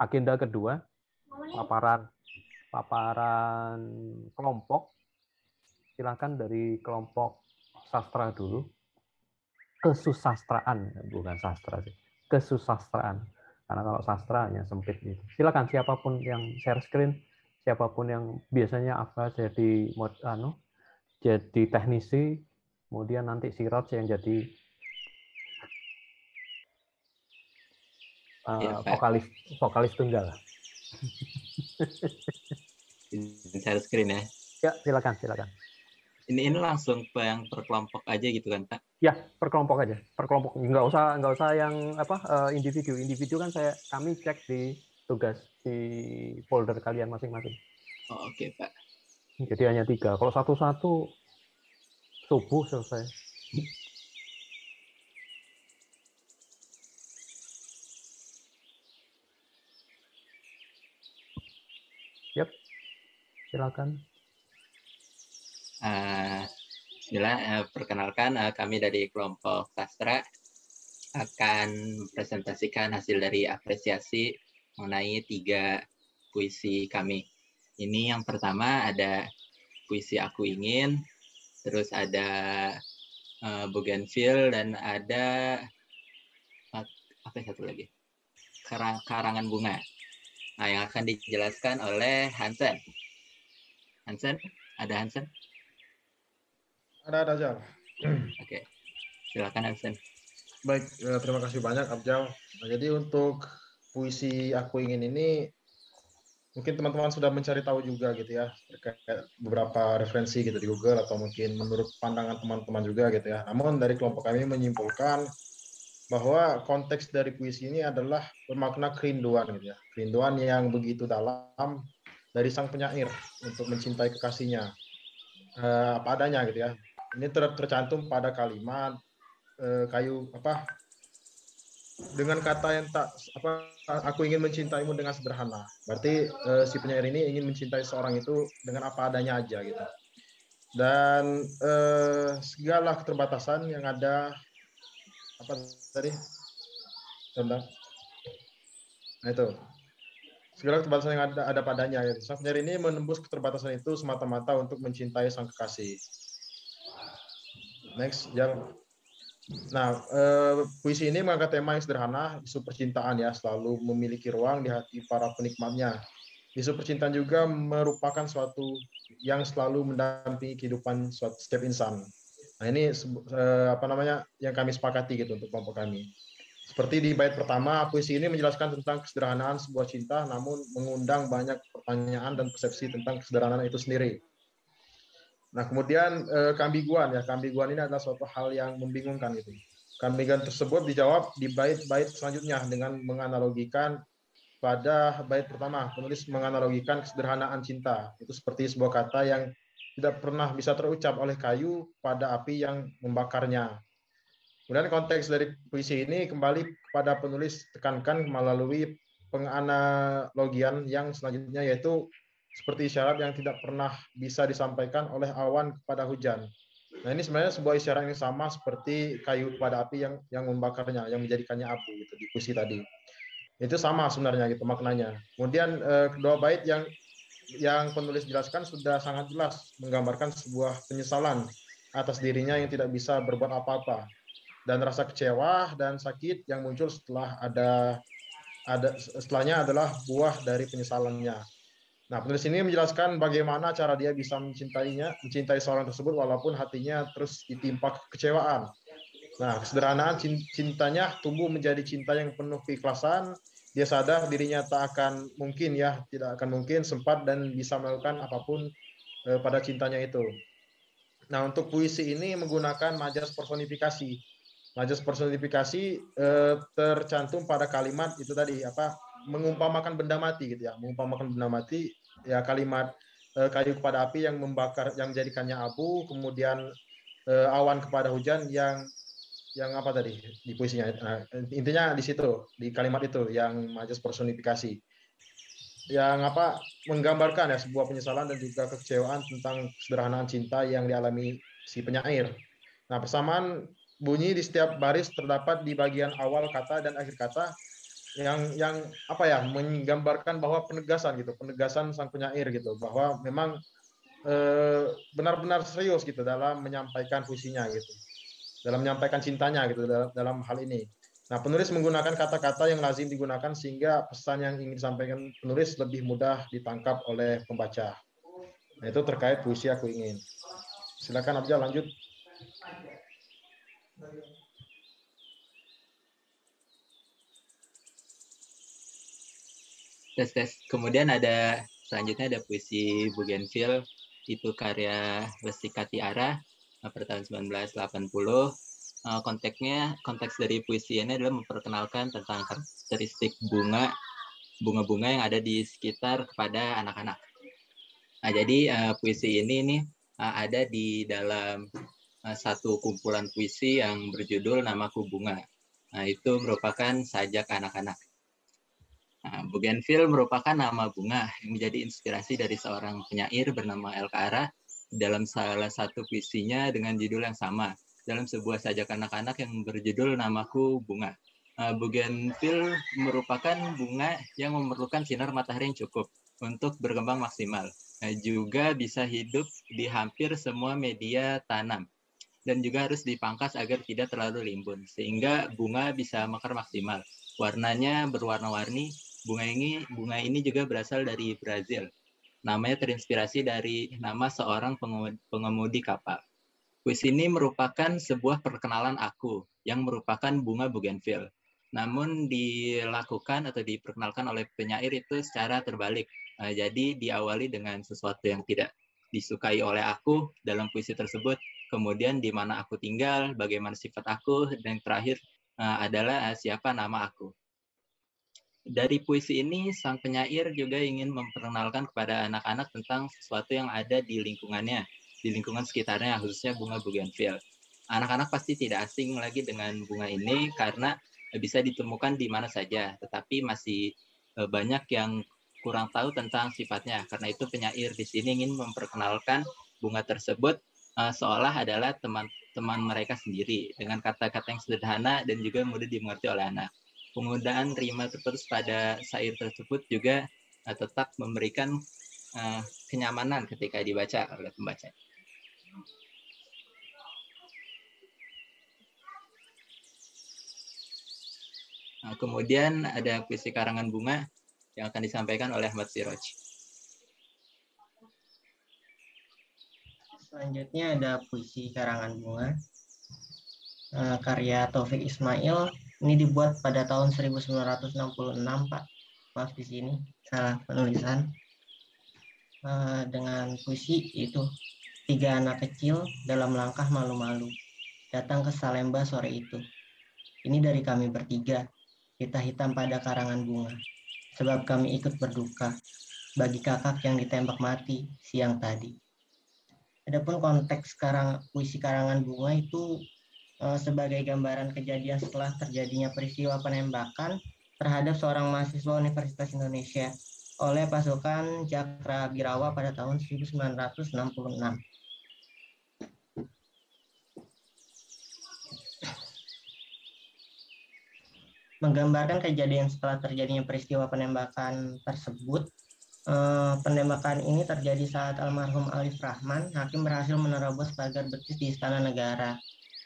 agenda kedua, paparan kelompok. Silakan dari kelompok sastra dulu. Kesusastraan, bukan sastra sih. Kesusastraan. Karena kalau sastra hanya sempit gitu. Silakan siapapun yang share screen, siapapun yang biasanya apa jadi teknisi, kemudian nanti Siraj yang jadi Ya, Pak. vokalis vokalis tunggal. Share screen ya. Ya, silakan, silakan. Ini langsung yang per kelompok aja gitu kan, Pak? Ya, per kelompok aja, per kelompok. Nggak usah yang individu. Individu kan kami cek di tugas di folder kalian masing-masing. Oh, oke, Pak. Jadi hanya 3. Kalau satu-satu subuh selesai. Yap, silakan. Bismillah, perkenalkan kami dari kelompok sastra akan presentasikan hasil dari apresiasi mengenai 3 puisi kami. Ini yang pertama ada puisi Aku Ingin, terus ada Bougainville, dan ada apa satu lagi? Karangan Bunga. Nah, yang akan dijelaskan oleh Hansen. Hansen, ada Hansen? Ada aja. Oke, silakan Hansen. Baik, terima kasih banyak Abjal. Nah, jadi untuk puisi Aku Ingin ini mungkin teman-teman sudah mencari tahu juga gitu ya, terkait beberapa referensi gitu di Google atau mungkin menurut pandangan teman-teman juga gitu ya. Namun dari kelompok kami menyimpulkan bahwa konteks dari puisi ini adalah bermakna kerinduan gitu ya. Kerinduan yang begitu dalam dari sang penyair untuk mencintai kekasihnya apa adanya gitu ya. Ini tercantum pada kalimat kayu apa dengan kata yang tak apa aku ingin mencintaimu dengan sederhana. Berarti si penyair ini ingin mencintai seorang itu dengan apa adanya aja gitu. Dan segala keterbatasan yang ada apa tadi tentang nah itu segala keterbatasan yang ada padanya gitu. Sang penyair ini menembus keterbatasan itu semata-mata untuk mencintai sang kekasih. Next, yang nah, puisi ini mengangkat tema yang sederhana, isu percintaan ya, selalu memiliki ruang di hati para penikmatnya. Isu percintaan juga merupakan suatu yang selalu mendampingi kehidupan setiap insan. Nah, ini apa namanya yang kami sepakati gitu untuk kelompok kami. Seperti di bait pertama, puisi ini menjelaskan tentang kesederhanaan sebuah cinta, namun mengundang banyak pertanyaan dan persepsi tentang kesederhanaan itu sendiri. Nah, kemudian keambiguan ya, keambiguan ini adalah suatu hal yang membingungkan gitu. Keambiguan tersebut dijawab di bait-bait selanjutnya dengan menganalogikan pada bait pertama. Penulis menganalogikan kesederhanaan cinta. Itu seperti sebuah kata yang tidak pernah bisa terucap oleh kayu pada api yang membakarnya. Kemudian konteks dari puisi ini kembali kepada penulis tekankan melalui penganalogian yang selanjutnya yaitu seperti isyarat yang tidak pernah bisa disampaikan oleh awan kepada hujan. Nah ini sebenarnya sebuah isyarat yang sama seperti kayu kepada api yang membakarnya, yang menjadikannya abu gitu di puisi tadi. Itu sama sebenarnya gitu maknanya. Kemudian kedua bait yang penulis jelaskan sudah sangat jelas menggambarkan sebuah penyesalan atas dirinya yang tidak bisa berbuat apa-apa dan rasa kecewa dan sakit yang muncul setelahnya adalah buah dari penyesalannya. Nah, penulis ini menjelaskan bagaimana cara dia bisa mencintai seorang tersebut walaupun hatinya terus ditimpa kekecewaan. Nah, kesederhanaan cintanya tumbuh menjadi cinta yang penuh keikhlasan. Dia sadar dirinya tak akan mungkin ya, tidak akan mungkin sempat dan bisa melakukan apapun pada cintanya itu. Nah, untuk puisi ini menggunakan majas personifikasi. Majas personifikasi tercantum pada kalimat itu tadi apa mengumpamakan benda mati gitu ya, mengumpamakan benda mati ya kalimat kayu kepada api yang membakar yang menjadikannya abu, kemudian awan kepada hujan yang apa tadi di puisinya. Nah, intinya di situ di kalimat itu yang majas personifikasi yang apa menggambarkan ya sebuah penyesalan dan juga kekecewaan tentang kesederhanaan cinta yang dialami si penyair. Nah, persamaan bunyi di setiap baris terdapat di bagian awal kata dan akhir kata yang apa ya, menggambarkan bahwa penegasan sang penyair gitu, bahwa memang benar-benar serius gitu dalam menyampaikan puisinya gitu, dalam menyampaikan cintanya gitu dalam hal ini. Nah, penulis menggunakan kata-kata yang lazim digunakan sehingga pesan yang ingin disampaikan penulis lebih mudah ditangkap oleh pembaca. Nah, itu terkait puisi Aku Ingin. Silakan Abjad lanjut. Tes. Kemudian selanjutnya ada puisi Bougainville, itu karya Lesti Katiara pada tahun 1980. Konteks dari puisi ini adalah memperkenalkan tentang karakteristik bunga-bunga yang ada di sekitar kepada anak-anak. Nah, jadi puisi ini ada di dalam satu kumpulan puisi yang berjudul Namaku Bunga. Nah, itu merupakan sajak anak-anak. Nah, Bougainville merupakan nama bunga yang menjadi inspirasi dari seorang penyair bernama El Kaara dalam salah satu puisinya dengan judul yang sama, dalam sebuah sajak anak-anak yang berjudul Namaku Bunga. Bougainville merupakan bunga yang memerlukan sinar matahari yang cukup untuk berkembang maksimal. Juga bisa hidup di hampir semua media tanam dan juga harus dipangkas agar tidak terlalu limbun, sehingga bunga bisa mekar maksimal. Warnanya berwarna-warni. Bunga ini juga berasal dari Brazil. Namanya terinspirasi dari nama seorang pengemudi kapal. Puisi ini merupakan sebuah perkenalan aku yang merupakan bunga Bougainville. Namun dilakukan atau diperkenalkan oleh penyair itu secara terbalik. Jadi diawali dengan sesuatu yang tidak disukai oleh aku dalam puisi tersebut, kemudian di mana aku tinggal, bagaimana sifat aku, dan terakhir adalah siapa nama aku. Dari puisi ini, sang penyair juga ingin memperkenalkan kepada anak-anak tentang sesuatu yang ada di lingkungannya, di lingkungan sekitarnya, khususnya bunga Bougainville. Anak-anak pasti tidak asing lagi dengan bunga ini karena bisa ditemukan di mana saja, tetapi masih banyak yang kurang tahu tentang sifatnya. Karena itu penyair di sini ingin memperkenalkan bunga tersebut seolah adalah teman-teman mereka sendiri, dengan kata-kata yang sederhana dan juga mudah dimengerti oleh anak. Penggunaan rima terputus pada syair tersebut juga tetap memberikan kenyamanan ketika dibaca oleh pembaca. Kemudian ada puisi Karangan Bunga yang akan disampaikan oleh Ahmad Siroj. Selanjutnya ada puisi Karangan Bunga karya Taufik Ismail. Ini dibuat pada tahun 1966, Pak. Maaf di sini salah penulisan. Dengan puisi itu, 3 anak kecil dalam langkah malu-malu datang ke Salemba sore itu. Ini dari kami bertiga, kita hitam pada karangan bunga, sebab kami ikut berduka bagi kakak yang ditembak mati siang tadi. Adapun konteks puisi Karangan Bunga itu sebagai gambaran kejadian setelah terjadinya peristiwa penembakan terhadap seorang mahasiswa Universitas Indonesia oleh pasukan Cakrabirawa pada tahun 1966. Menggambarkan kejadian setelah terjadinya peristiwa penembakan tersebut. Penembakan ini terjadi saat almarhum Arif Rahman, hakim, berhasil menerobos pagar betis di Istana Negara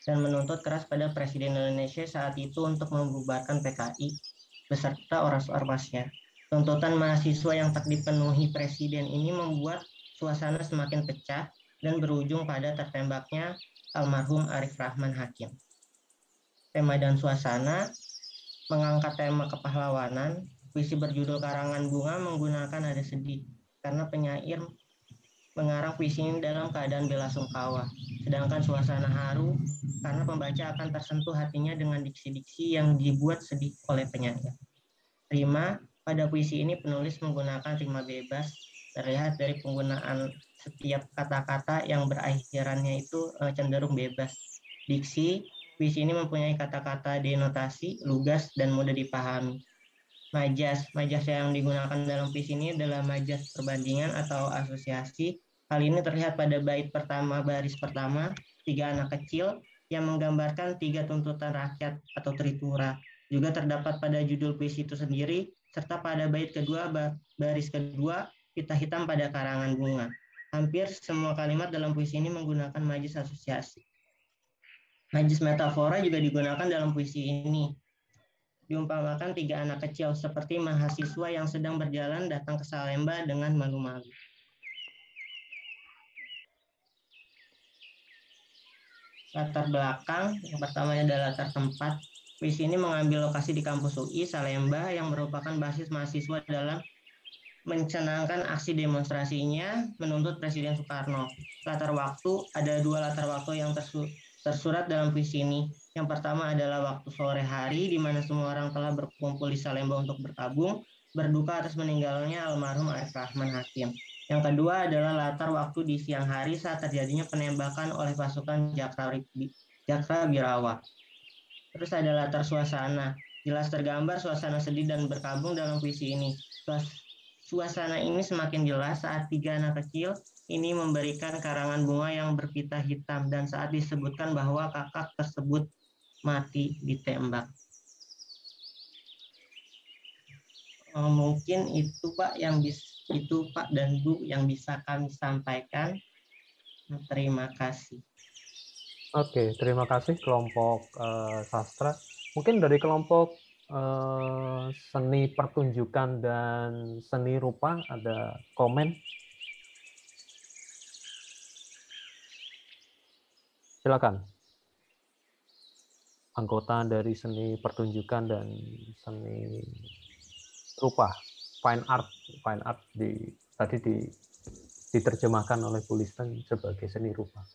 dan menuntut keras pada Presiden Indonesia saat itu untuk membubarkan PKI beserta ormas-ormasnya. Tuntutan mahasiswa yang tak dipenuhi Presiden ini membuat suasana semakin pecah dan berujung pada tertembaknya almarhum Arif Rahman Hakim. Tema dan suasana mengangkat tema kepahlawanan. Puisi berjudul Karangan Bunga menggunakan nada sedih karena penyair mengarang puisi ini dalam keadaan belasungkawa, sedangkan suasana haru karena pembaca akan tersentuh hatinya dengan diksi-diksi yang dibuat sedih oleh penyair. Rima pada puisi ini penulis menggunakan rima bebas, terlihat dari penggunaan setiap kata-kata yang berakhirannya itu cenderung bebas. Diksi puisi ini mempunyai kata-kata denotasi, lugas, dan mudah dipahami. Majas yang digunakan dalam puisi ini adalah majas perbandingan atau asosiasi. Hal ini terlihat pada bait pertama baris pertama, 3 anak kecil yang menggambarkan 3 tuntutan rakyat atau tritura. juga terdapat pada judul puisi itu sendiri, serta pada bait kedua, baris kedua, pita hitam pada karangan bunga. Hampir semua kalimat dalam puisi ini menggunakan majis asosiasi. Majis metafora juga digunakan dalam puisi ini. Diumpamakan 3 anak kecil seperti mahasiswa yang sedang berjalan datang ke Salemba dengan malu-malu. Latar belakang, yang pertama adalah latar tempat. Puisi ini mengambil lokasi di kampus UI Salemba yang merupakan basis mahasiswa dalam mencanangkan aksi demonstrasinya menuntut Presiden Soekarno. Latar waktu, ada 2 latar waktu yang tersurat dalam puisi ini. Yang pertama adalah waktu sore hari, di mana semua orang telah berkumpul di Salemba untuk berkabung, berduka atas meninggalnya almarhum Arif Rahman Hakim. Yang kedua adalah latar waktu di siang hari saat terjadinya penembakan oleh pasukan Jakra Birawa. Terus ada latar suasana. Jelas tergambar suasana sedih dan berkabung dalam puisi ini. Suasana ini semakin jelas saat 3 anak kecil ini memberikan karangan bunga yang berpita hitam dan saat disebutkan bahwa kakak tersebut mati ditembak. Mungkin itu Pak dan Bu yang bisa kami sampaikan. Terima kasih. Oke, terima kasih kelompok sastra. Mungkin dari kelompok seni pertunjukan dan seni rupa ada komen? Silakan. Anggota dari seni pertunjukan dan seni rupa, fine art tadi diterjemahkan oleh Bu Listen sebagai seni rupa.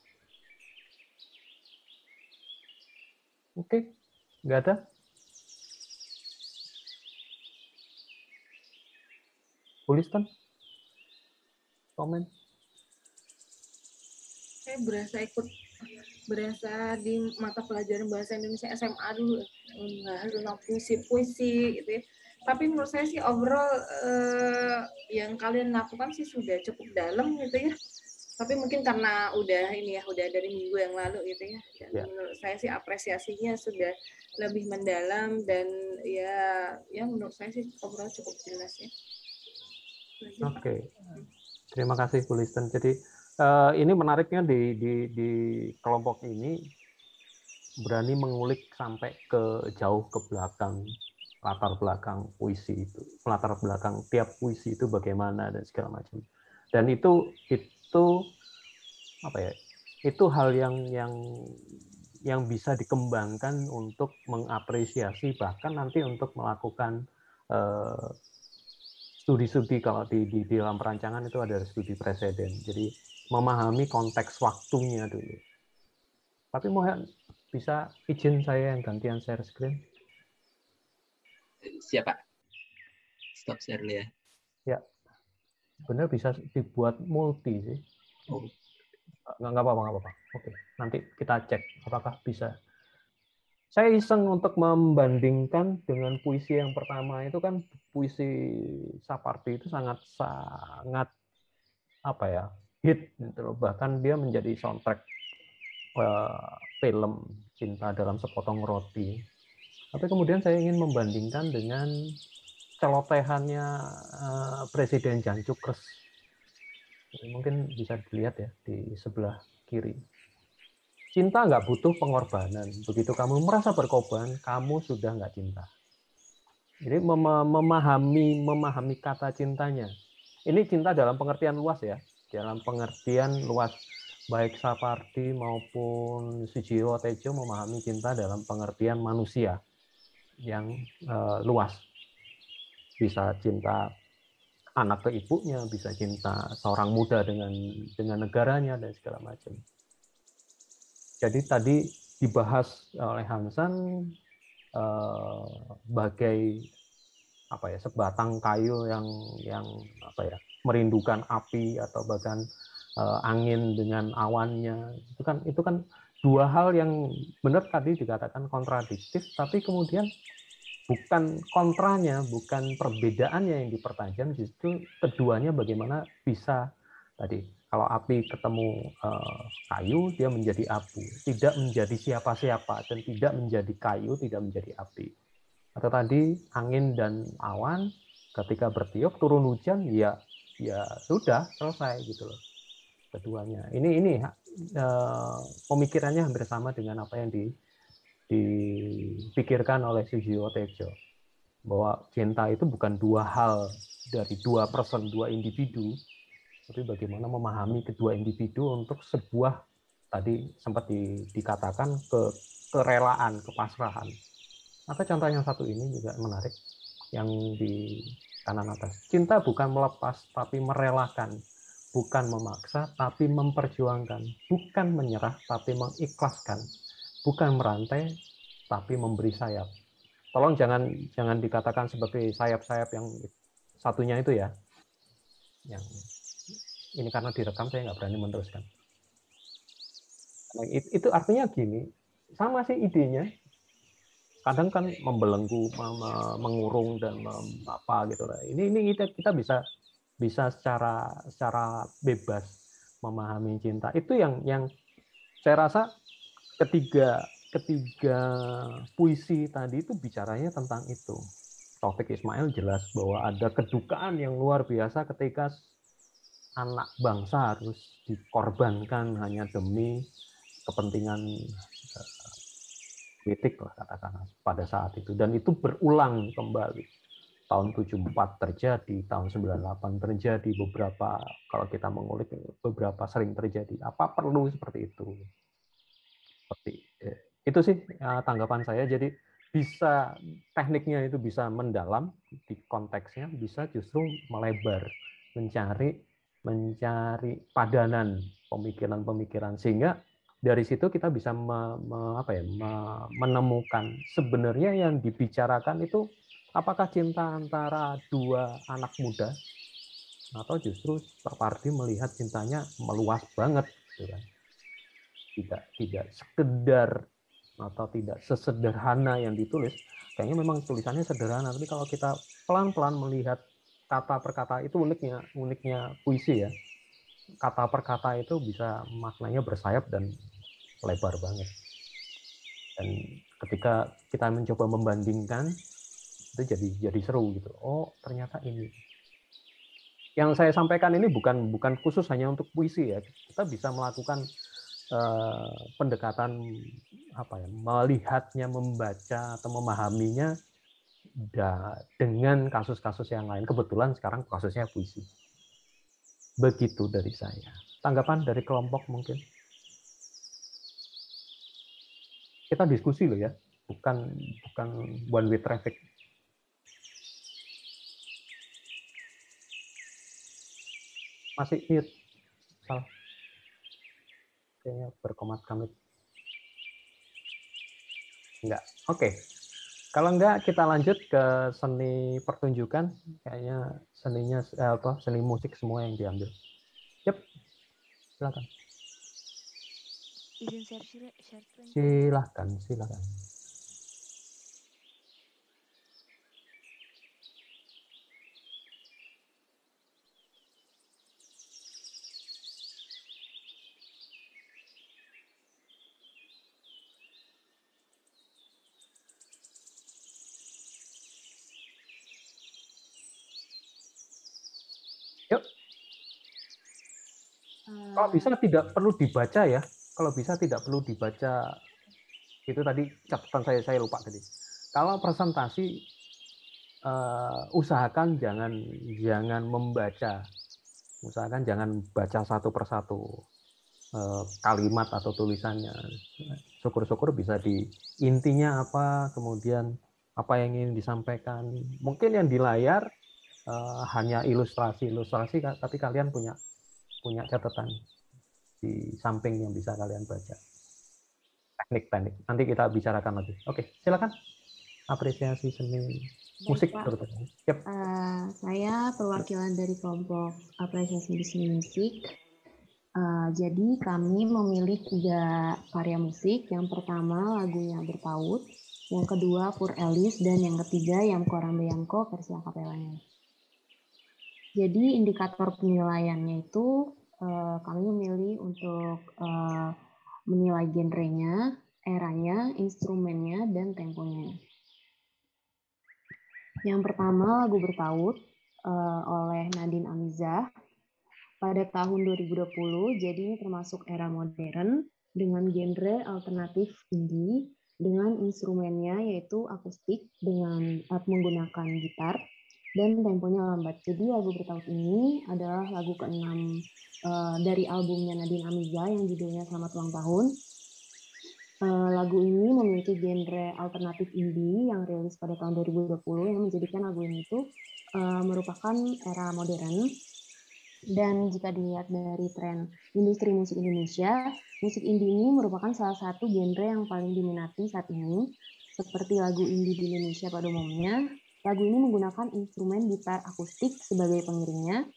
Oke, nggak ada? Bu Listen? Komen? Saya berasa di mata pelajaran bahasa Indonesia SMA dulu bahas tentang puisi gitu ya. Tapi menurut saya sih overall yang kalian lakukan sih sudah cukup dalam gitu ya. Tapi mungkin karena udah dari minggu yang lalu gitu ya. Dan menurut saya sih apresiasinya sudah lebih mendalam dan ya menurut saya sih overall cukup jelas ya. Oke. Terima kasih Bu Listen. Jadi ini menariknya di kelompok ini berani mengulik sampai ke jauh ke belakang, latar belakang puisi itu, latar belakang tiap puisi itu bagaimana dan segala macam. Dan itu apa ya? Itu hal yang bisa dikembangkan untuk mengapresiasi, bahkan nanti untuk melakukan studi-studi. Kalau di dalam perancangan itu ada studi preseden. Jadi memahami konteks waktunya dulu. Tapi mohon bisa izin saya yang gantian share screen. Siapa? Stop share dulu ya. Ya, sebenarnya bisa dibuat multi sih. Oh. Nggak apa-apa. Oke, nanti kita cek apakah bisa. Saya iseng untuk membandingkan dengan puisi yang pertama itu kan puisi Sapardi itu sangat apa ya, hit gitu loh. Bahkan dia menjadi soundtrack film Cinta dalam Sepotong Roti. Tapi kemudian saya ingin membandingkan dengan celotehannya Presiden Jan Cukres. Mungkin bisa dilihat ya di sebelah kiri. Cinta nggak butuh pengorbanan. Begitu kamu merasa berkorban, kamu sudah nggak cinta. Jadi memahami kata cintanya. Ini cinta dalam pengertian luas ya, dalam pengertian luas. Baik Sapardi maupun Sujiwo Tejo memahami cinta dalam pengertian manusia yang luas. Bisa cinta anak ke ibunya, bisa cinta seorang muda dengan negaranya dan segala macam. Jadi tadi dibahas oleh Hansan bagai apa ya, sebatang kayu yang apa ya, merindukan api atau bahkan angin dengan awannya. Itu kan dua hal yang benar tadi dikatakan kontradiktif, tapi kemudian bukan kontranya, bukan perbedaannya yang dipertajam, justru keduanya bagaimana bisa tadi, kalau api ketemu kayu, dia menjadi abu, tidak menjadi siapa-siapa, dan tidak menjadi kayu, tidak menjadi api. Atau tadi angin dan awan ketika bertiup turun hujan, ya sudah selesai gitu loh keduanya. Ini pemikirannya hampir sama dengan apa yang dipikirkan oleh Sugio Tejo, bahwa cinta itu bukan dua hal dari dua person, dua individu, tapi bagaimana memahami kedua individu untuk sebuah, tadi sempat dikatakan, kerelaan, kepasrahan. Maka contoh yang satu ini juga menarik, yang di kanan atas. Cinta bukan melepas tapi merelakan, bukan memaksa tapi memperjuangkan, bukan menyerah tapi mengikhlaskan, bukan merantai tapi memberi sayap. Tolong jangan dikatakan sebagai sayap-sayap yang satunya itu ya. Yang ini karena direkam saya nggak berani meneruskan. Nah, itu artinya gini, sama sih idenya. Kadang kan membelenggu, mengurung dan apa gitu lah. Ini kita bisa secara bebas memahami cinta. Itu yang saya rasa ketiga puisi tadi itu bicaranya tentang itu. Taufik Ismail jelas bahwa ada kedukaan yang luar biasa ketika anak bangsa harus dikorbankan hanya demi kepentingan politik lah katakanlah pada saat itu, dan itu berulang kembali. Tahun 74 terjadi, tahun 98 terjadi, beberapa kalau kita mengulik beberapa sering terjadi. Apa perlu seperti itu? Seperti itu sih tanggapan saya. Jadi bisa tekniknya itu bisa mendalam di konteksnya, bisa justru melebar, mencari padanan pemikiran-pemikiran, sehingga dari situ kita bisa menemukan sebenarnya yang dibicarakan itu apakah cinta antara dua anak muda atau justru Pardi melihat cintanya meluas banget, gitu kan. Tidak sekedar atau tidak sesederhana yang ditulis. Kayaknya memang tulisannya sederhana, tapi kalau kita pelan-pelan melihat kata per kata, itu uniknya puisi ya. Kata per kata itu bisa maknanya bersayap dan lebar banget. Dan ketika kita mencoba membandingkan, itu jadi seru gitu. Oh, ternyata ini. Yang saya sampaikan ini bukan khusus hanya untuk puisi ya. Kita bisa melakukan pendekatan melihatnya, membaca atau memahaminya dengan kasus-kasus yang lain. Kebetulan sekarang kasusnya puisi. Begitu dari saya. Tanggapan dari kelompok mungkin? Kita diskusi loh ya, bukan one way traffic. Masih mute, salah. Kayaknya berkomat kamit. Enggak. Oke. Kalau enggak kita lanjut ke seni pertunjukan. Kayaknya seni musik semua yang diambil. Yep. Silakan. Izin share screen. Silakan. Yuk. Kalau bisa tidak perlu dibaca ya. Kalau bisa tidak perlu dibaca. Itu tadi catatan saya lupa tadi. Kalau presentasi usahakan jangan membaca. Usahakan jangan baca satu persatu kalimat atau tulisannya. Syukur-syukur bisa di intinya apa, kemudian apa yang ingin disampaikan. Mungkin yang di layar hanya ilustrasi, tapi kalian punya catatan di samping yang bisa kalian baca. Teknik. Nanti kita bicarakan lagi. Oke, silakan. Apresiasi seni musik terutama. Yep. Saya perwakilan dari kelompok apresiasi seni musik. Jadi kami memilih 3 karya musik. Yang pertama lagunya Berpaut, yang kedua Pur Elis, dan yang ketiga Yamko Rambeyanko versi akapelanya. Jadi indikator penilaiannya itu kami memilih untuk menilai genrenya, eranya, instrumennya, dan temponya. Yang pertama lagu Bertaut oleh Nadine Amizah pada tahun 2020. Jadi ini termasuk era modern dengan genre alternatif indie dengan instrumennya yaitu akustik dengan menggunakan gitar dan temponya lambat. Jadi lagu Bertaut ini adalah lagu ke-6 dari albumnya Nadine Amizah yang judulnya Selamat Ulang Tahun. Lagu ini memiliki genre alternatif indie yang rilis pada tahun 2020 yang menjadikan lagu ini itu merupakan era modern. Dan jika dilihat dari tren industri musik Indonesia, musik indie ini merupakan salah satu genre yang paling diminati saat ini. Seperti lagu indie di Indonesia pada umumnya, lagu ini menggunakan instrumen gitar akustik sebagai pengiringnya.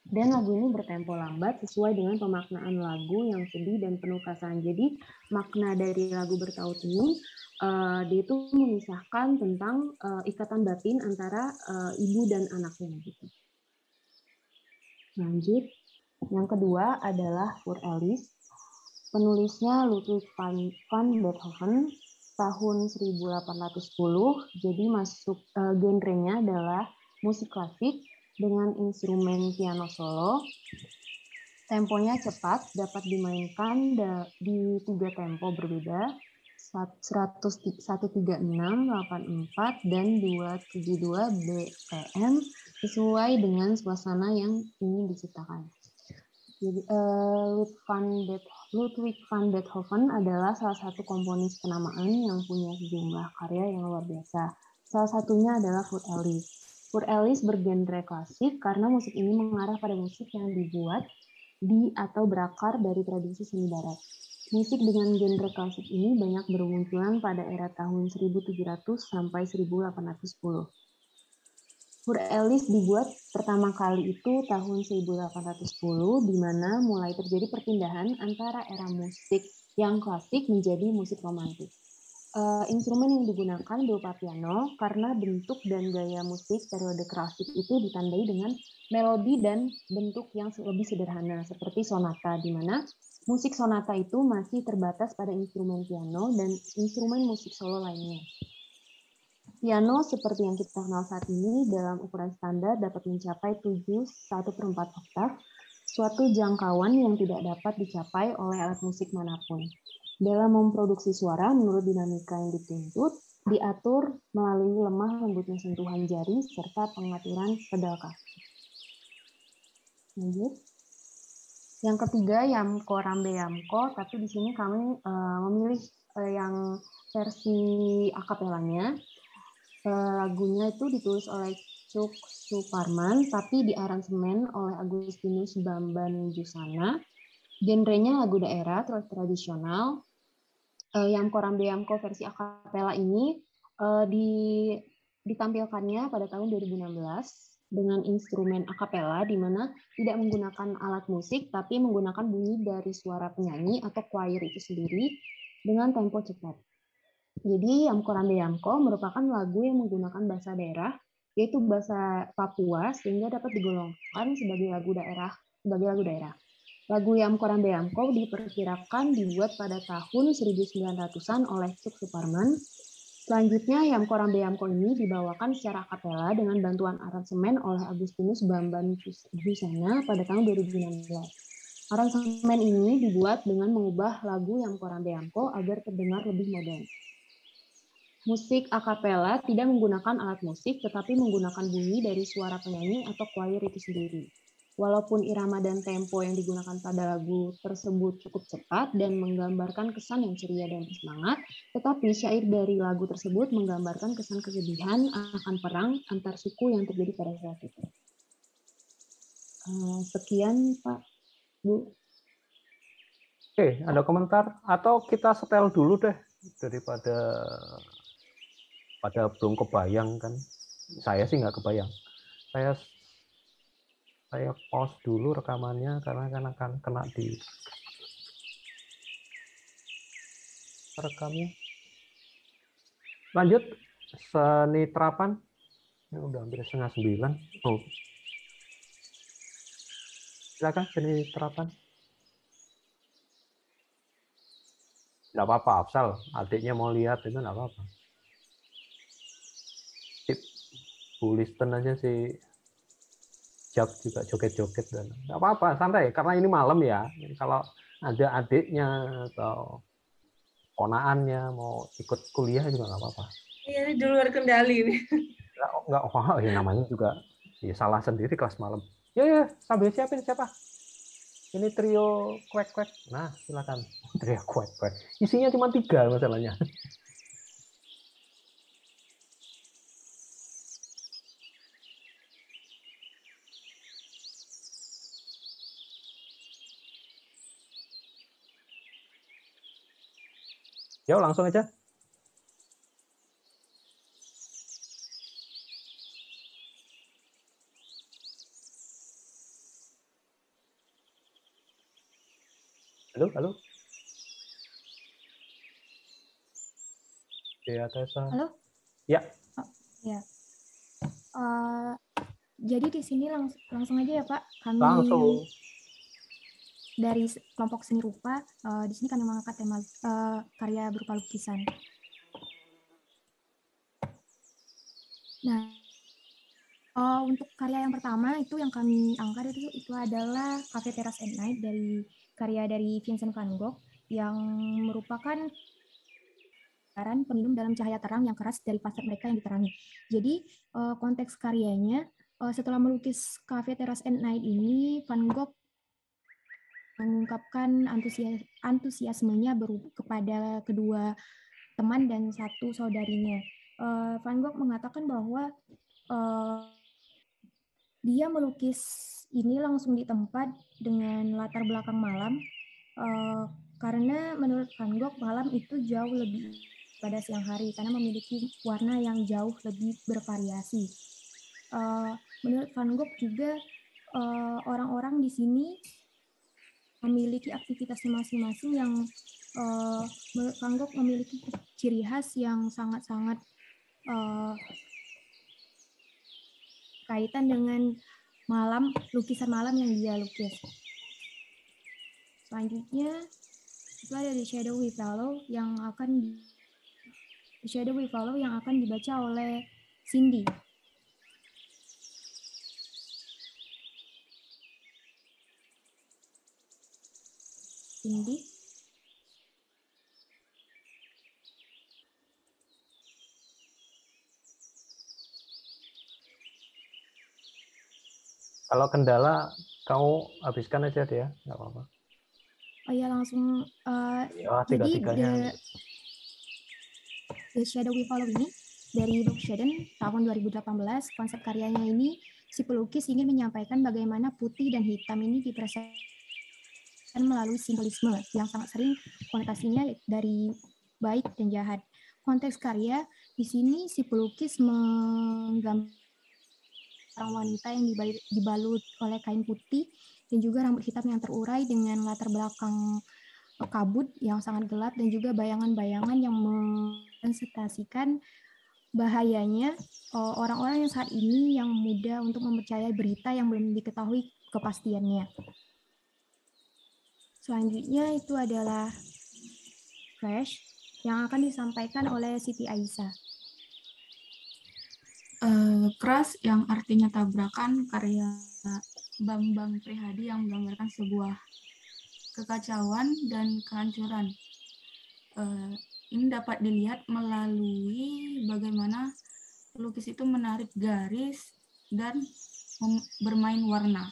Dan lagu ini bertempo lambat sesuai dengan pemaknaan lagu yang sedih dan penuh perasaan. Jadi makna dari lagu Bertaut ini dia itu mengisahkan tentang ikatan batin antara ibu dan anaknya gitu. Lanjut, yang kedua adalah Für Alice. Penulisnya Ludwig van Beethoven tahun 1810. Jadi masuk genrenya adalah musik klasik dengan instrumen piano solo. Temponya cepat, dapat dimainkan di 3 tempo berbeda, 136, 84, dan 272 BPM sesuai dengan suasana yang ingin diciptakan. Jadi, Ludwig van Beethoven adalah salah satu komponis kenamaan yang punya sejumlah karya yang luar biasa. Salah satunya adalah Für Alice. Für Alice bergenre klasik karena musik ini mengarah pada musik yang dibuat di atau berakar dari tradisi seni barat. Musik dengan genre klasik ini banyak bermunculan pada era tahun 1700 sampai 1810. Für Alice dibuat pertama kali itu tahun 1810, di mana mulai terjadi perpindahan antara era musik yang klasik menjadi musik romantis. Instrumen yang digunakan berupa piano karena bentuk dan gaya musik periode klasik itu ditandai dengan melodi dan bentuk yang lebih sederhana seperti sonata, di mana musik sonata itu masih terbatas pada instrumen piano dan instrumen musik solo lainnya. Piano seperti yang kita kenal saat ini dalam ukuran standar dapat mencapai 7/1/4 oktav, suatu jangkauan yang tidak dapat dicapai oleh alat musik manapun. Dalam memproduksi suara menurut dinamika yang dituntut, diatur melalui lemah lembutnya sentuhan jari serta pengaturan pedal kaki. Lanjut. Yang ketiga, Yamko Rambe Yamko, tapi di sini kami memilih yang versi akapelanya. Lagunya itu ditulis oleh Cuk Suparman, tapi diaransemen oleh Agustinus Bamban Jusana. Genrenya lagu daerah tradisional. Yamko Rambe Yamko versi akapela ini ditampilkannya pada tahun 2016 dengan instrumen akapela di mana tidak menggunakan alat musik tapi menggunakan bunyi dari suara penyanyi atau choir itu sendiri dengan tempo cepat. Jadi Yamko Rambe Yamko merupakan lagu yang menggunakan bahasa daerah yaitu bahasa Papua sehingga dapat digolongkan sebagai lagu daerah. Lagu Yamko Rambe Yamko diperkirakan dibuat pada tahun 1900-an oleh Cuk Suparman. Selanjutnya, Yamko Rambe Yamko ini dibawakan secara akapela dengan bantuan aransemen oleh Agustinus Bamban Jusana pada tahun 2016. Aransemen ini dibuat dengan mengubah lagu Yamko Rambe Yamko agar terdengar lebih modern. Musik akapela tidak menggunakan alat musik, tetapi menggunakan bunyi dari suara penyanyi atau choir itu sendiri. Walaupun irama dan tempo yang digunakan pada lagu tersebut cukup cepat dan menggambarkan kesan yang ceria dan bersemangat, tetapi syair dari lagu tersebut menggambarkan kesan kesedihan akan perang antar suku yang terjadi pada saat itu. Sekian, Pak, Bu. Oke, ada komentar? Atau kita setel dulu deh, daripada belum kebayang kan. Saya sih nggak kebayang. Saya pause dulu rekamannya karena akan kena di rekamnya. Lanjut, seni terapan. Ini udah hampir 8:30. Oh. Silakan seni terapan. Nggak apa-apa, Afsal. Adiknya mau lihat itu nggak apa-apa. Sip. Bulisten aja sih Jack juga joget-joget dan nggak apa-apa, santai karena ini malam ya. Kalau ada adiknya atau ponaannya mau ikut kuliah juga nggak apa-apa. Iya, ini di luar kendali nih. Nggak, wah, ya namanya juga ya salah sendiri kelas malam. Ya, sambil siapin siapa? Ini trio kuek-kuek. Nah, silakan. Trio kuek-kuek. Isinya cuma 3 masalahnya. Yuk, langsung aja. Halo, halo. Ya, Tessa. Halo? Ya. Oh, ya. Jadi di sini langsung aja ya Pak. Kami Langsung. dari kelompok seni rupa, di sini kami mengangkat tema karya berupa lukisan. Nah, untuk karya yang pertama itu yang kami angkat itu adalah Cafe Terrace at Night karya dari Vincent van Gogh yang merupakan peminum dalam cahaya terang yang keras dari fasad mereka yang diterangi. Jadi konteks karyanya setelah melukis Cafe Terrace at Night ini, Van Gogh mengungkapkan antusiasmenya kepada kedua teman dan satu saudarinya. Van Gogh mengatakan bahwa dia melukis ini langsung di tempat dengan latar belakang malam, karena menurut Van Gogh malam itu jauh lebih pada siang hari karena memiliki warna yang jauh lebih bervariasi. Menurut Van Gogh juga orang-orang di sini memiliki aktivitasnya masing-masing yang menurut Van Gogh memiliki ciri khas yang sangat-sangat kaitan dengan lukisan malam yang dia lukis. Selanjutnya itu ada The Shadow We Follow yang akan dibaca oleh Cindy. Kalau kendala, kamu habiskan aja deh ya, nggak apa-apa. Oh ya, langsung. Ya, Jadi tiga-tiganya. The Shadow We Follow ini dari Luc Schaden tahun 2018. Konsep karyanya ini, si pelukis ingin menyampaikan bagaimana putih dan hitam ini dipresentasikan melalui simbolisme yang sangat sering konotasinya dari baik dan jahat. Konteks karya di sini si pelukis menggambar seorang wanita yang dibalut oleh kain putih dan juga rambut hitam yang terurai dengan latar belakang kabut yang sangat gelap dan juga bayangan-bayangan yang mensitasikan bahayanya orang-orang yang saat ini yang mudah untuk mempercayai berita yang belum diketahui kepastiannya. Selanjutnya itu adalah Crash yang akan disampaikan oleh Siti Aisyah. Crash yang artinya tabrakan, karya Bambang Prihadi yang menggambarkan sebuah kekacauan dan kehancuran. Ini dapat dilihat melalui bagaimana pelukis itu menarik garis dan bermain warna.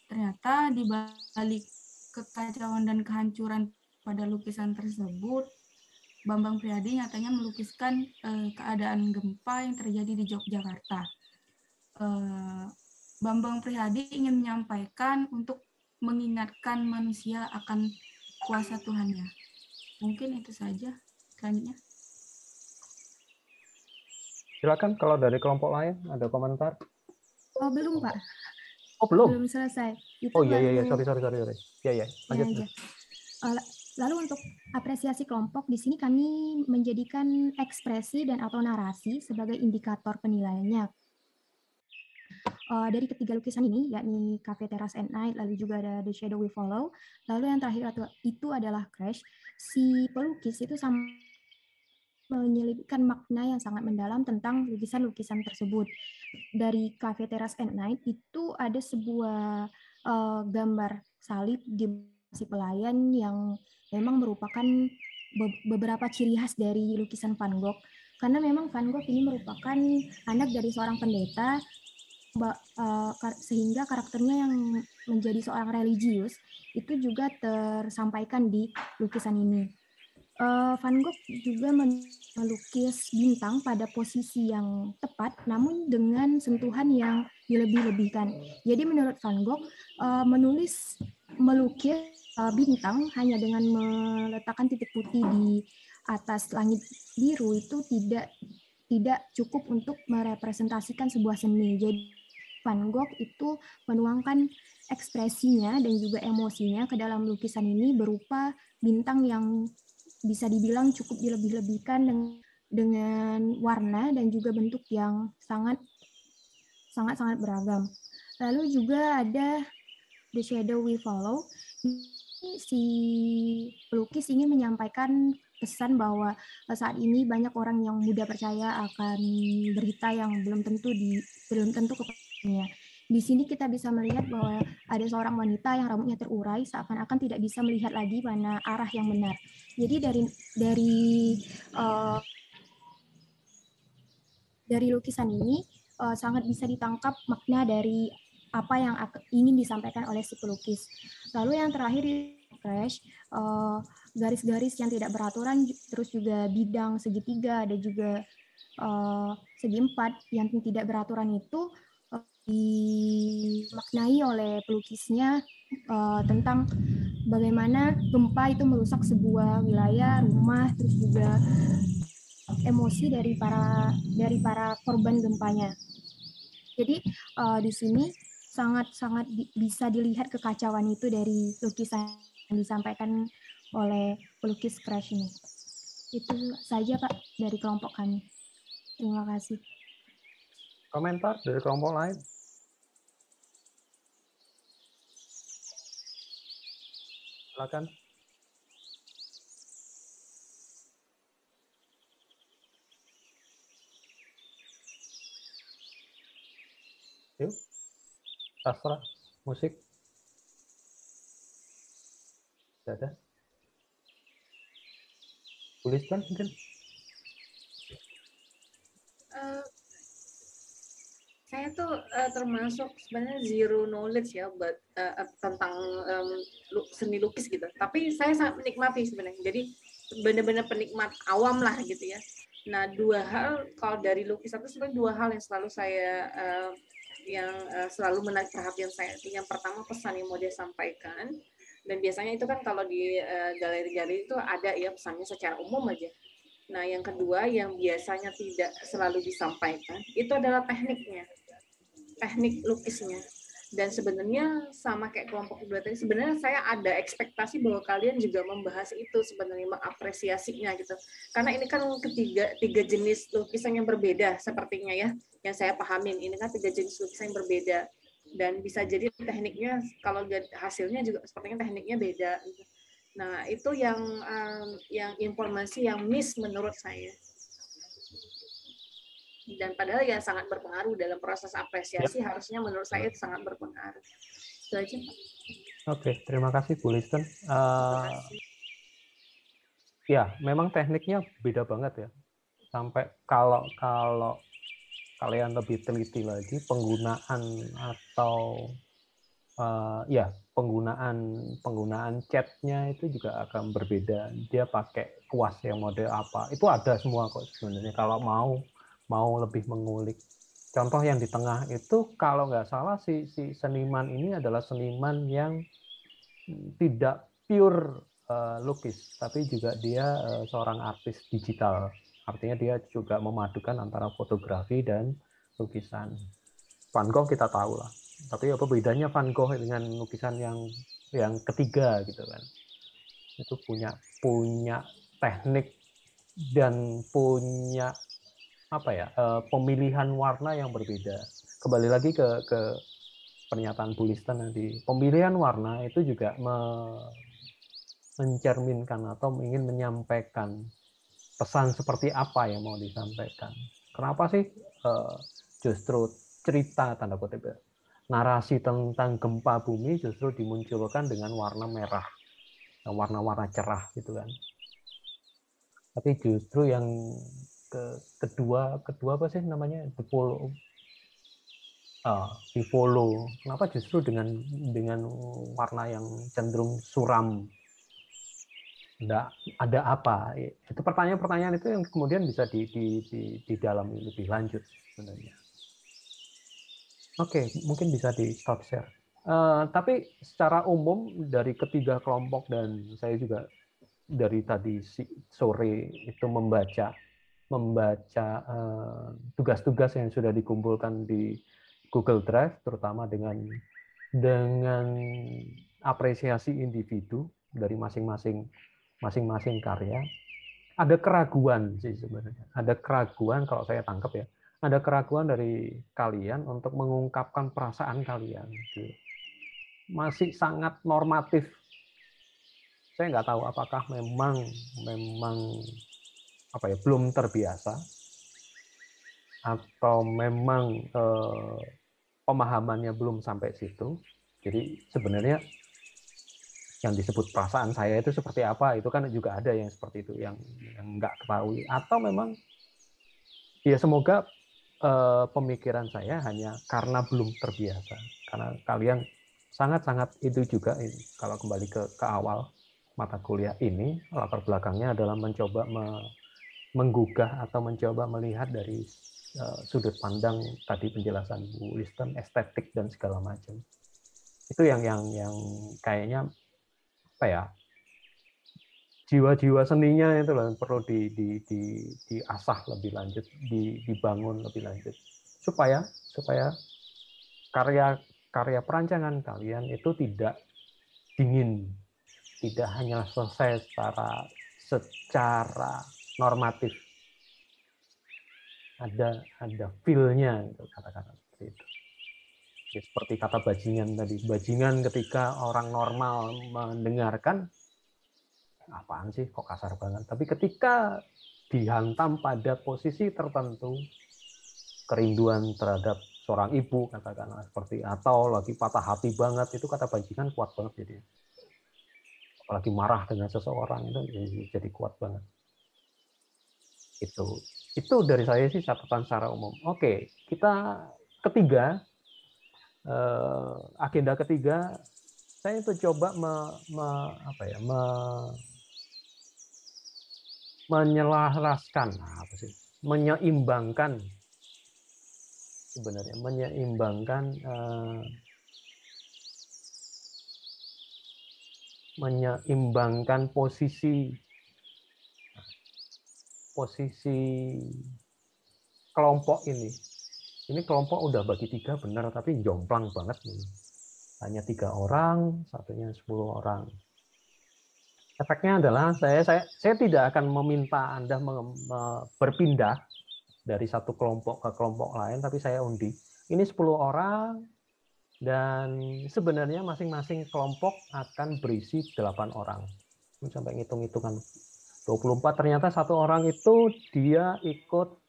Ternyata di balik kekacauan dan kehancuran pada lukisan tersebut, Bambang Prihadi nyatanya melukiskan keadaan gempa yang terjadi di Yogyakarta. Bambang Prihadi ingin menyampaikan untuk mengingatkan manusia akan kuasa Tuhannya. Mungkin itu saja. Selanjutnya. Silakan kalau dari kelompok lain ada komentar. Oh, belum, Pak. Oh, belum. Belum selesai. Itu oh iya, sorry. Ya, lanjut. Lalu untuk apresiasi kelompok, di sini kami menjadikan ekspresi dan atau narasi sebagai indikator penilaiannya. Dari ketiga lukisan ini, yakni Cafe Terrace at Night, lalu juga ada The Shadow We Follow, lalu yang terakhir itu adalah Crash. Si pelukis itu sama menyelipkan makna yang sangat mendalam tentang lukisan-lukisan tersebut. Dari Cafe Terrace at Night itu ada sebuah gambar salib di si pelayan yang memang merupakan beberapa ciri khas dari lukisan Van Gogh. Karena memang Van Gogh ini merupakan anak dari seorang pendeta, sehingga karakternya yang menjadi seorang religius itu juga tersampaikan di lukisan ini. Van Gogh juga melukis bintang pada posisi yang tepat, namun dengan sentuhan yang dilebih-lebihkan. Jadi menurut Van Gogh, melukis bintang hanya dengan meletakkan titik putih di atas langit biru itu tidak cukup untuk merepresentasikan sebuah seni. Jadi Van Gogh itu menuangkan ekspresinya dan juga emosinya ke dalam lukisan ini berupa bintang yang bisa dibilang cukup dilebih-lebihkan dengan warna dan juga bentuk yang sangat beragam. Lalu juga ada The Shadow We Follow. Si pelukis ingin menyampaikan pesan bahwa saat ini banyak orang yang mudah percaya akan berita yang belum tentu kepadanya. Di sini kita bisa melihat bahwa ada seorang wanita yang rambutnya terurai seakan-akan tidak bisa melihat lagi mana arah yang benar. Jadi dari lukisan ini sangat bisa ditangkap makna dari apa yang ingin disampaikan oleh si pelukis. Lalu yang terakhir crash, garis-garis yang tidak beraturan, terus juga bidang segitiga, ada juga segi empat yang tidak beraturan itu dimaknai oleh pelukisnya tentang bagaimana gempa itu merusak sebuah wilayah, rumah, terus juga emosi dari para korban gempanya. Jadi di sini sangat bisa dilihat kekacauan itu dari lukisan yang disampaikan oleh pelukis Crash ini. Itu saja Pak dari kelompok kami. Terima kasih. Komentar dari kelompok lain? Silakan. Yuk. Sastra, musik. Tidak ada. Tuliskan mungkin. Saya tuh termasuk sebenarnya zero knowledge ya buat tentang seni lukis gitu. Tapi saya sangat menikmati sebenarnya. Jadi benar-benar penikmat awam lah gitu ya. Nah, dua hal kalau dari lukisan itu sebenarnya dua hal yang selalu saya selalu menarik perhatian saya. Yang pertama pesan yang mau dia sampaikan. Dan biasanya itu kan kalau di galeri-galeri itu ada ya pesannya secara umum aja. Nah, yang kedua yang biasanya tidak selalu disampaikan itu adalah tekniknya. Teknik lukisnya. Dan sebenarnya sama kayak kelompok kedua tadi, sebenarnya saya ada ekspektasi bahwa kalian juga membahas itu sebenarnya, mengapresiasinya gitu. Karena ini kan tiga jenis lukisan yang berbeda sepertinya ya, yang saya pahamin. Ini kan 3 jenis lukisan yang berbeda. Dan bisa jadi tekniknya, kalau hasilnya juga sepertinya tekniknya beda. Nah, itu yang informasi yang miss menurut saya. Dan padahal ya sangat berpengaruh dalam proses apresiasi, harusnya menurut saya itu sangat berpengaruh. Itu aja, Pak. Oke, terima kasih Bu Listen. Ya, memang tekniknya beda banget ya. Sampai kalau kalian lebih teliti lagi penggunaan atau penggunaan catnya itu juga akan berbeda. Dia pakai kuas yang model apa? Itu ada semua kok sebenarnya. Kalau mau lebih mengulik. Contoh yang di tengah itu kalau nggak salah si seniman ini adalah seniman yang tidak pure lukis, tapi juga dia seorang artis digital. Artinya dia juga memadukan antara fotografi dan lukisan. Van Gogh kita tahu lah. Tapi apa bedanya Van Gogh dengan lukisan yang ketiga gitu kan? Itu punya teknik dan punya pemilihan warna yang berbeda. Kembali lagi ke pernyataan Bu Listen tadi, pemilihan warna itu juga mencerminkan atau ingin menyampaikan pesan seperti apa yang mau disampaikan. Kenapa sih justru cerita tanda kutip narasi tentang gempa bumi justru dimunculkan dengan warna merah, warna-warna cerah gitu kan. Tapi justru yang kedua apa sih namanya, di follow. Kenapa justru dengan warna yang cenderung suram? Ada apa? Itu pertanyaan-pertanyaan itu yang kemudian bisa didalami lebih lanjut sebenarnya. Oke, mungkin bisa di stop share. Tapi secara umum dari ketiga kelompok, dan saya juga dari tadi sore itu membaca tugas-tugas yang sudah dikumpulkan di Google Drive, terutama dengan apresiasi individu dari masing-masing karya. Ada keraguan sih sebenarnya. Ada keraguan kalau saya tangkap ya. Ada keraguan dari kalian untuk mengungkapkan perasaan kalian. Masih sangat normatif. Saya nggak tahu apakah memang belum terbiasa atau memang pemahamannya belum sampai situ. Jadi sebenarnya yang disebut perasaan saya itu seperti apa, itu kan juga ada yang seperti itu, yang nggak ketahui. Atau memang ya semoga pemikiran saya hanya karena belum terbiasa. Karena kalian sangat-sangat itu juga, kalau kembali ke awal mata kuliah ini, latar belakangnya adalah mencoba menggugah atau mencoba melihat dari sudut pandang tadi penjelasan Bu Listen, estetik dan segala macam. Itu yang kayaknya apa ya, jiwa-jiwa seninya itu loh perlu diasah lebih lanjut, dibangun lebih lanjut supaya karya perancangan kalian itu tidak dingin, tidak hanya selesai secara normatif, ada feel-nya gitu, kata-kata seperti itu. Ya, seperti kata bajingan tadi. Bajingan ketika orang normal mendengarkan, apaan sih, kok kasar banget. Tapi ketika dihantam pada posisi tertentu, kerinduan terhadap seorang ibu, katakanlah seperti, atau lagi patah hati banget, itu kata bajingan kuat banget jadi. Apalagi marah dengan seseorang, itu jadi kuat banget. Itu dari saya sih catatan secara umum. Oke, kita ketiga, agenda ketiga, saya itu coba menyelaraskan, menyeimbangkan sebenarnya, menyeimbangkan posisi kelompok ini. Ini kelompok udah bagi 3 benar, tapi jomplang banget nih. Hanya 3 orang, satunya 10 orang. Efeknya adalah saya tidak akan meminta Anda berpindah dari satu kelompok ke kelompok lain, tapi saya undi. Ini 10 orang, dan sebenarnya masing-masing kelompok akan berisi 8 orang. Sampai ngitung-hitungan 24, ternyata 1 orang itu dia ikut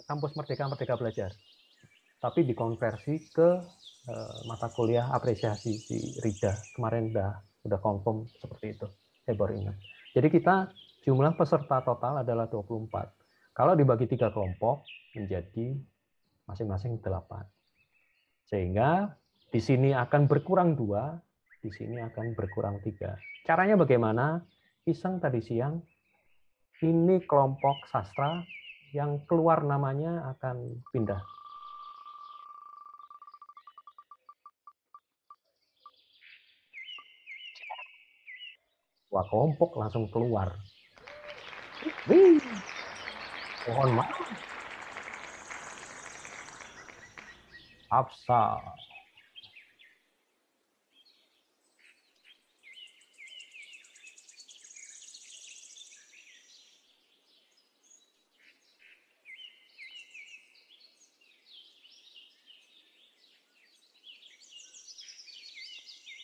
Kampus Merdeka Belajar, tapi dikonversi ke mata kuliah apresiasi di RIDA. Kemarin udah confirm seperti itu, saya baru ingat. Jadi kita jumlah peserta total adalah 24. Kalau dibagi 3 kelompok menjadi masing-masing 8. Sehingga di sini akan berkurang 2, di sini akan berkurang 3. Caranya bagaimana? Iseng tadi siang, ini kelompok sastra, yang keluar namanya akan pindah. Wah, kelompok langsung keluar. Wih, mohon maaf. Absa.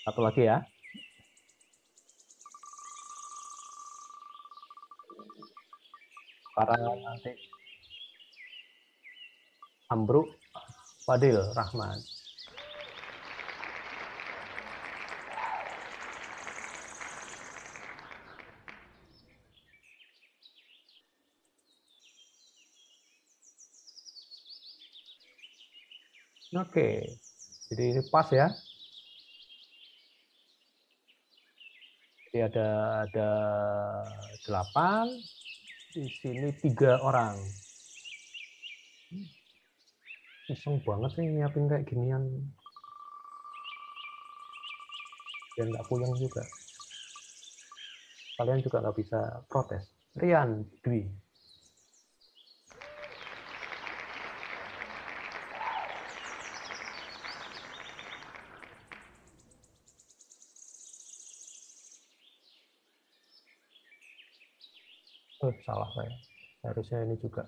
Satu lagi ya. sementara nanti Ambruk Fadil Rahman. Oke, jadi ini pas ya. Jadi ada 8, di sini 3 orang. Iseng banget sih nyiapin kayak ginian. Dan nggak puyeng juga. Kalian juga nggak bisa protes. Rian Dwi. Salah saya. Harusnya ini juga.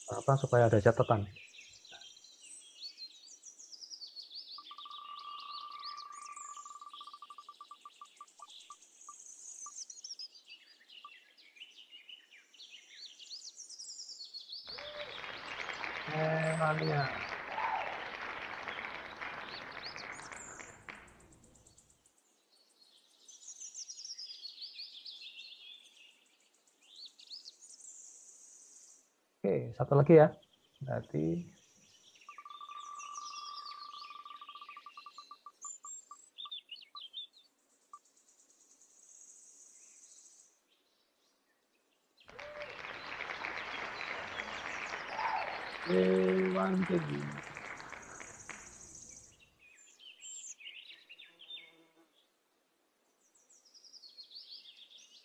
Apa supaya ada catatan. Mania. Oke, satu lagi ya. Berarti Dewan Tinggi.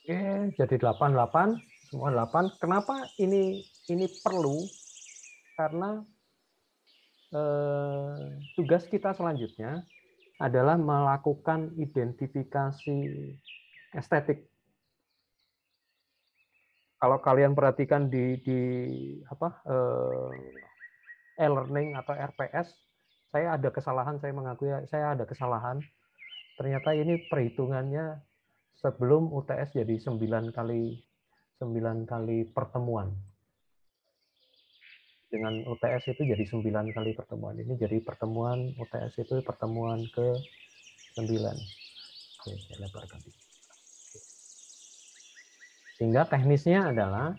Oke, jadi 8, semua 8. Kenapa ini perlu? Karena tugas kita selanjutnya adalah melakukan identifikasi estetik. Kalau kalian perhatikan di e-learning atau RPS, saya ada kesalahan, saya mengakui saya ada kesalahan. Ternyata ini perhitungannya sebelum UTS jadi 9 kali pertemuan. Dengan UTS itu jadi 9 kali pertemuan. Ini jadi pertemuan UTS itu pertemuan ke-9. Oke, saya lebarkan. Sehingga teknisnya adalah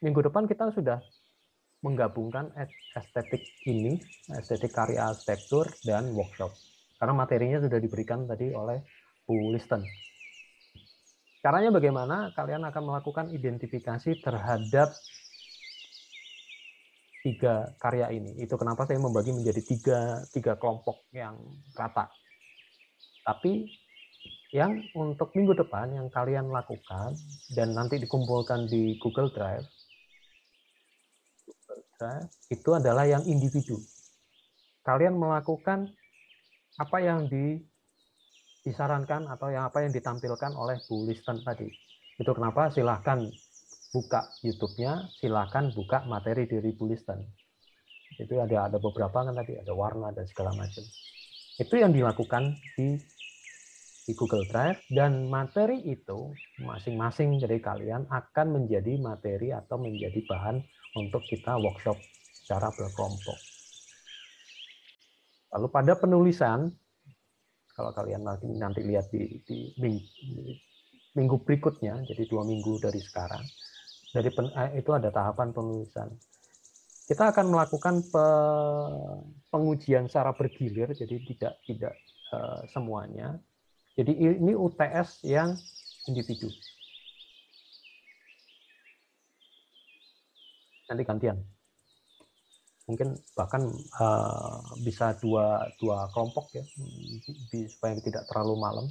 minggu depan kita sudah menggabungkan estetik ini, estetik karya arsitektur dan workshop. Karena materinya sudah diberikan tadi oleh Bu Listen. Caranya bagaimana? Kalian akan melakukan identifikasi terhadap 3 karya ini. Itu kenapa saya membagi menjadi tiga kelompok yang rata. Tapi yang untuk minggu depan yang kalian lakukan dan nanti dikumpulkan di Google Drive itu adalah yang individu. Kalian melakukan apa yang disarankan atau apa yang ditampilkan oleh Bu Listen tadi. Itu kenapa silahkan buka YouTube-nya, silahkan buka materi dari Bu Listen. Itu ada beberapa kan tadi, ada warna dan segala macam. Itu yang dilakukan di Google Drive, dan materi itu masing-masing dari kalian akan menjadi materi atau menjadi bahan untuk kita workshop secara berkelompok. Lalu pada penulisan, kalau kalian nanti lihat di minggu berikutnya, jadi 2 minggu dari sekarang, itu ada tahapan penulisan. Kita akan melakukan pengujian secara bergilir, jadi tidak semuanya. Jadi ini UTS yang individu. Nanti gantian. Mungkin bahkan bisa dua kelompok ya, supaya tidak terlalu malam.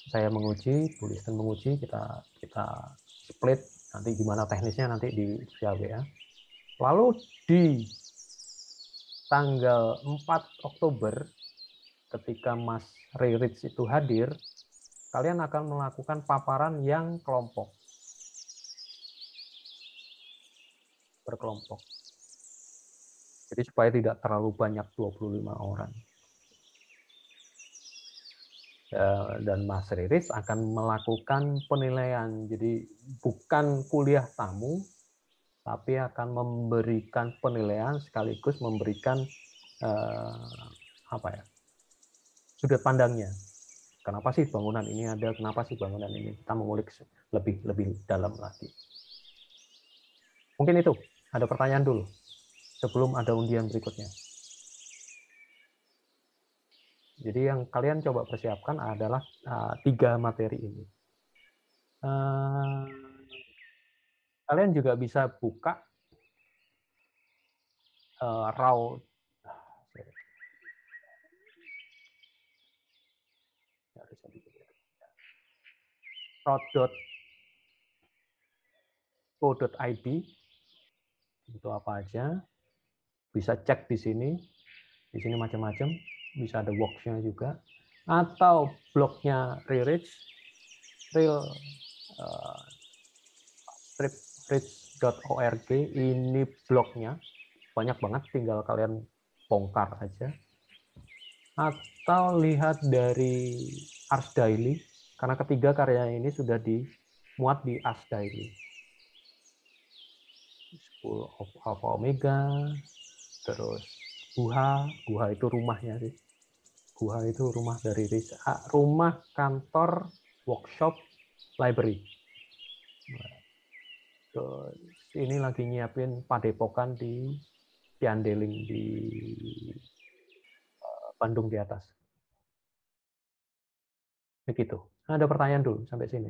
Saya menguji, Bu Listen menguji, kita split. Nanti gimana teknisnya nanti di via WA. Lalu di tanggal 4 Oktober, ketika Mas Ray Rich itu hadir, kalian akan melakukan paparan yang kelompok. Berkelompok. Jadi supaya tidak terlalu banyak 25 orang. Dan Mas Riris akan melakukan penilaian. Jadi bukan kuliah tamu, tapi akan memberikan penilaian sekaligus memberikan sudut pandangnya. Kenapa sih bangunan ini ada? Kenapa sih bangunan ini? Kita mengulik lebih dalam lagi. Mungkin itu. Ada pertanyaan dulu sebelum ada undian berikutnya. Jadi yang kalian coba persiapkan adalah 3 materi ini. Kalian juga bisa buka raw raw.co.id, itu apa aja. Bisa cek di sini. Di sini macam-macam. Bisa ada workshop-nya juga. Atau blognya Riris, stripridge.org, ini blognya. Banyak banget, tinggal kalian bongkar aja. Atau lihat dari Ars Daily, karena ketiga karya ini sudah dimuat di Ars Daily. School of Alpha Omega, terus Guha itu rumahnya sih. Guha itu rumah dari Riris, rumah, kantor, workshop, library. Terus ini lagi nyiapin padepokan di Tiandeling di Bandung di atas. Begitu. Ada pertanyaan dulu sampai sini.